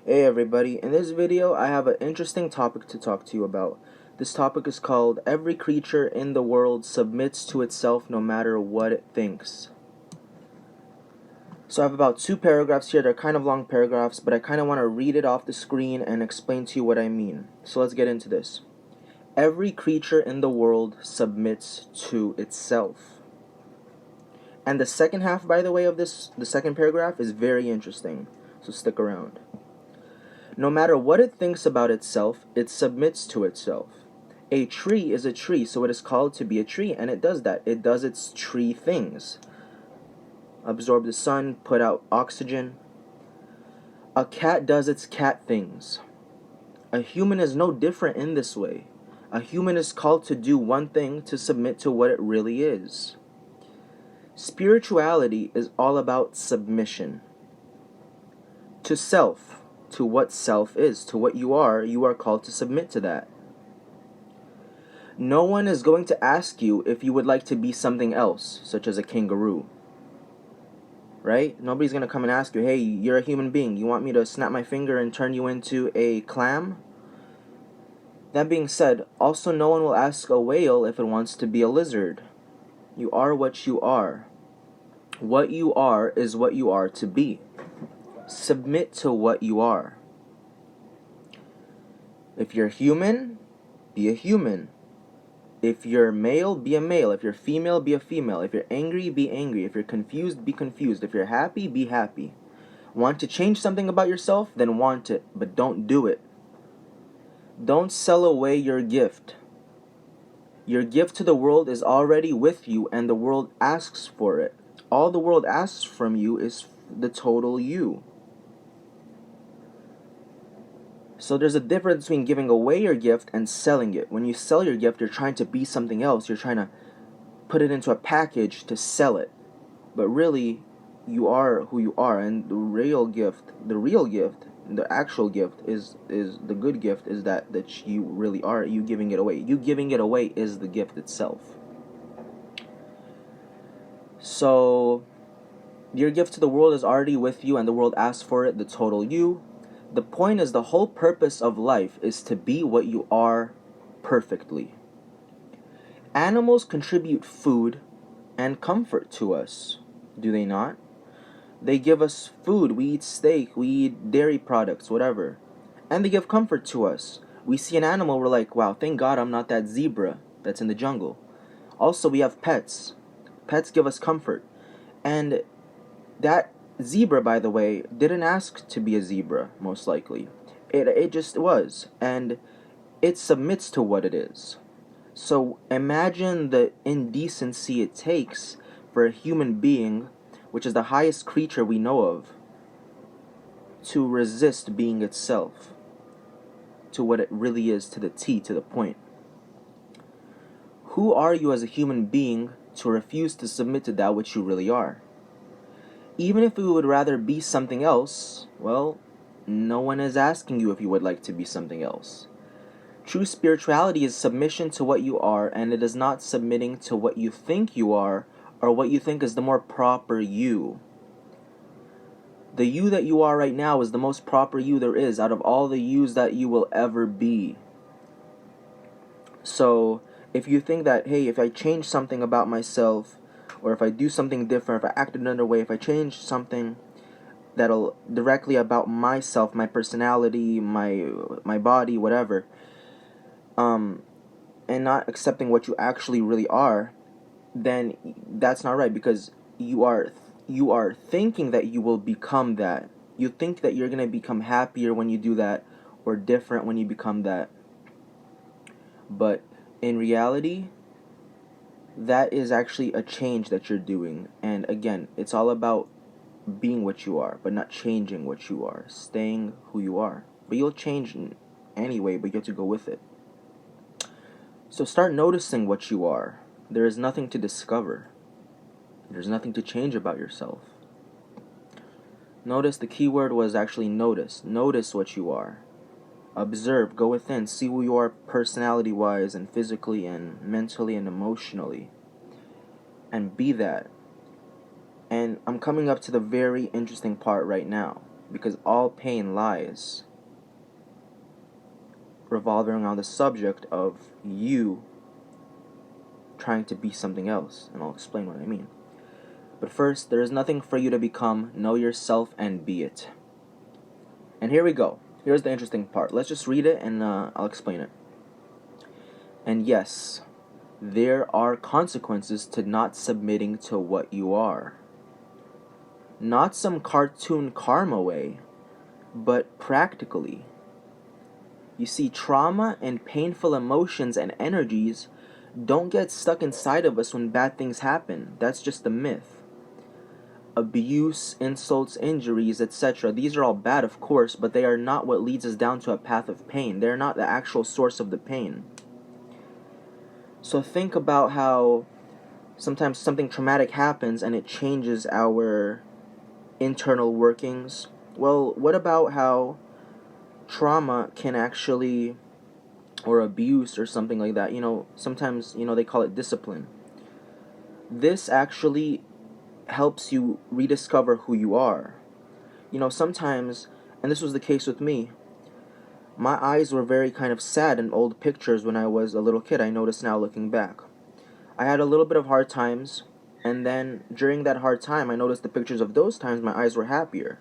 Hey everybody, in this video I have an interesting topic to talk to you about. This topic is called Every Creature in the World Submits to Itself No Matter What It Thinks. So I have about 2 paragraphs here. They're kind of long paragraphs, but I kind of want to read it off the screen and explain to you what I mean. So let's get into this. Every creature in the world submits to itself. And the second half, by the way, of this, the second paragraph is very interesting. So stick around. No matter what it thinks about itself, it submits to itself. A tree is a tree, so it is called to be a tree, and it does that. It does its tree things. Absorb the sun, put out oxygen. A cat does its cat things. A human is no different in this way. A human is called to do one thing, to submit to what it really is. Spirituality is all about submission. To self. To what self is, to what you are called to submit to that. No one is going to ask you if you would like to be something else, such as a kangaroo. Right? Nobody's going to come and ask you, hey, you're a human being, you want me to snap my finger and turn you into a clam? That being said, also no one will ask a whale if it wants to be a lizard. You are what you are. What you are is what you are to be. Submit to what you are. If you're human, be a human. If you're male, be a male. If you're female, be a female. If you're angry, be angry. If you're confused, be confused. If you're happy, be happy. Want to change something about yourself? Then want it, but don't do it. Don't sell away your gift. Your gift to the world is already with you, and the world asks for it. All the world asks from you is the total you. So there's a difference between giving away your gift and selling it. When you sell your gift, you're trying to be something else. You're trying to put it into a package to sell it. But really, you are who you are. And the real gift, the actual gift is the good gift is that you really are, you giving it away. You giving it away is the gift itself. So your gift to the world is already with you, and the world asks for it, the total you. The point is, the whole purpose of life is to be what you are perfectly. Animals contribute food and comfort to us, do they not? They give us food, we eat steak, we eat dairy products, whatever. And they give comfort to us. We see an animal, we're like, wow, thank God I'm not that zebra that's in the jungle. Also, we have pets. Pets give us comfort. And that zebra, by the way, didn't ask to be a zebra, most likely. It just was, and it submits to what it is. So imagine the indecency it takes for a human being, which is the highest creature we know of, to resist being itself, to what it really is, to the T, to the point. Who are you as a human being to refuse to submit to that which you really are? Even if you would rather be something else, well, no one is asking you if you would like to be something else. True spirituality is submission to what you are, and it is not submitting to what you think you are or what you think is the more proper you. The you that you are right now is the most proper you there is out of all the yous that you will ever be. So, if you think that, hey, if I change something about myself, or if I do something different, if I act another way, if I change something that'll directly about myself, my personality, my body, whatever, and not accepting what you actually really are, then that's not right, because you are thinking that you will become that. You think that you're gonna become happier when you do that, or different when you become that. But in reality, that is actually a change that you're doing. And again, it's all about being what you are, but not changing what you are, staying who you are. But you'll change anyway, but you have to go with it. So start noticing what you are. There is nothing to discover. There's nothing to change about yourself. Notice, the key word was actually notice. Notice what you are. Observe, go within, see who you are personality-wise and physically and mentally and emotionally. And be that. And I'm coming up to the very interesting part right now. because all pain lies revolving around the subject of you trying to be something else, and I'll explain what I mean. But first, there is nothing for you to become. Know yourself and be it. And here we go. Here's the interesting part. Let's just read it and I'll explain it. And yes, there are consequences to not submitting to what you are. Not some cartoon karma way, but practically. You see, trauma and painful emotions and energies don't get stuck inside of us when bad things happen. That's just a myth. Abuse, insults, injuries, etc. These are all bad, of course, but they are not what leads us down to a path of pain. They're not the actual source of the pain. So think about how sometimes something traumatic happens and it changes our internal workings. Well, what about how trauma can actually, or abuse or something like that, sometimes, they call it discipline. This actually helps you rediscover who you are. Sometimes, and this was the case with me, my eyes were very kind of sad in old pictures when I was a little kid. I notice now looking back. I had a little bit of hard times, and then during that hard time, I noticed the pictures of those times my eyes were happier.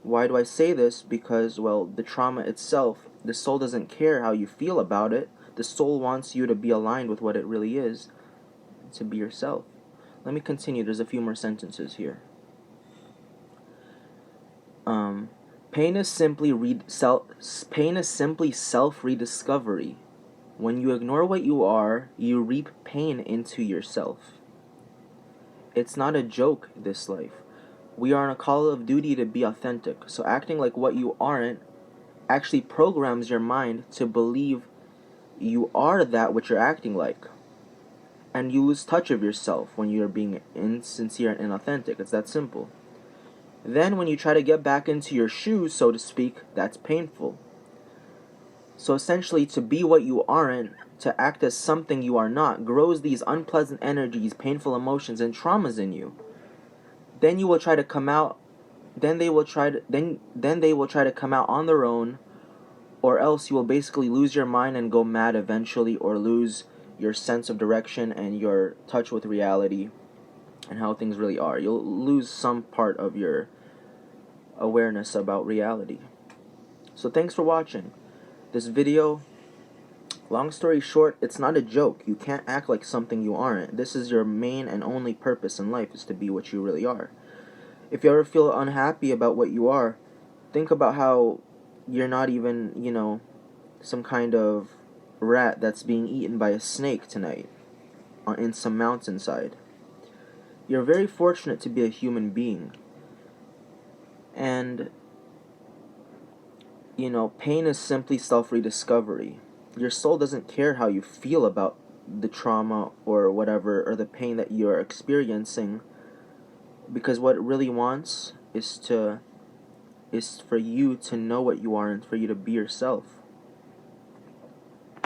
Why do I say this? Because, well, the trauma itself, the soul doesn't care how you feel about it. The soul wants you to be aligned with what it really is, to be yourself. Let me continue. There's a few more sentences here. Pain is simply self-rediscovery. When you ignore what you are, you reap pain into yourself. It's not a joke, this life. We are on a call of duty to be authentic. So acting like what you aren't actually programs your mind to believe you are that which you're acting like. And you lose touch of yourself when you're being insincere and inauthentic. It's that simple. Then when you try to get back into your shoes, so to speak, that's painful. So essentially, to be what you aren't, to act as something you are not, grows these unpleasant energies, painful emotions, and traumas in you. Then you will try to come out, then they will try to come out on their own, or else you will basically lose your mind and go mad eventually, or lose your sense of direction and your touch with reality and how things really are. You'll lose some part of your awareness about reality. So thanks for watching this video. Long story short, it's not a joke. You can't act like something you aren't. This is your main and only purpose in life, is to be what you really are. If you ever feel unhappy about what you are, think about how you're not even, some kind of rat that's being eaten by a snake tonight in some mountainside. You're very fortunate to be a human being. And, pain is simply self-rediscovery. Your soul doesn't care how you feel about the trauma or whatever, or the pain that you're experiencing, because what it really wants is for you to know what you are and for you to be yourself.